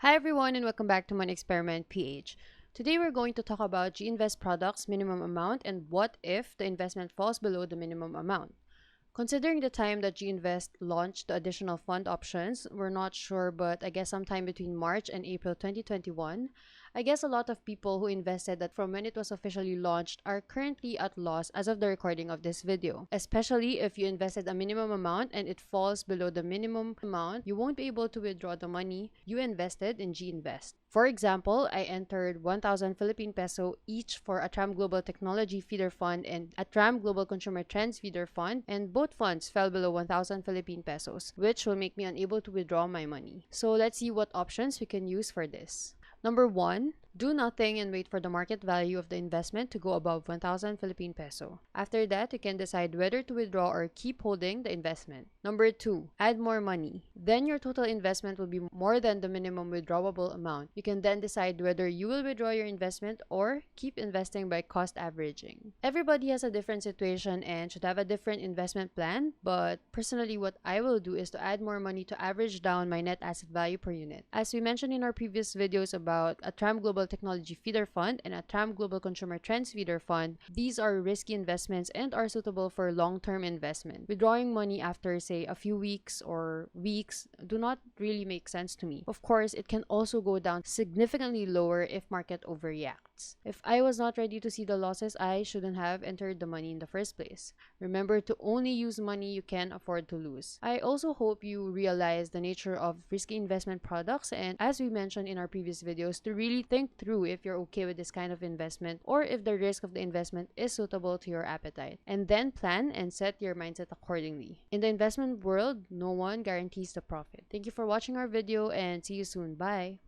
Hi everyone and welcome back to Money Experiment PH. Today we're going to talk about GInvest products minimum amount and what if the investment falls below the minimum amount. Considering the time that GInvest launched the additional fund options, we're not sure, but I guess sometime between March and April 2021, I guess a lot of people who invested that from when it was officially launched are currently at loss as of the recording of this video. Especially if you invested a minimum amount and it falls below the minimum amount, you won't be able to withdraw the money you invested in GInvest. For example, I entered 1,000 Philippine peso each for ATRAM Global Technology Feeder Fund and ATRAM Global Consumer Trends Feeder Fund, and both funds fell below 1,000 Philippine pesos, which will make me unable to withdraw my money. So let's see what options we can use for this. Number 1, do nothing and wait for the market value of the investment to go above 1,000 Philippine peso. After that, you can decide whether to withdraw or keep holding the investment. Number 2, add more money. Then your total investment will be more than the minimum withdrawable amount. You can then decide whether you will withdraw your investment or keep investing by cost averaging. Everybody has a different situation and should have a different investment plan, but personally what I will do is to add more money to average down my net asset value per unit. As we mentioned in our previous videos about ATRAM Global Technology Feeder Fund and ATRAM Global Consumer Trends Feeder Fund, these are risky investments and are suitable for long-term investment. Withdrawing money after, say, a few weeks or weeks do not really make sense to me. Of course, it can also go down significantly lower if market overreacts. If I was not ready to see the losses, I shouldn't have entered the money in the first place. Remember to only use money you can afford to lose. I also hope you realize the nature of risky investment products, and as we mentioned in our previous videos, to really think through if you're okay with this kind of investment or if the risk of the investment is suitable to your appetite. And then plan and set your mindset accordingly. In the investment world, no one guarantees the profit. Thank you for watching our video and see you soon. Bye!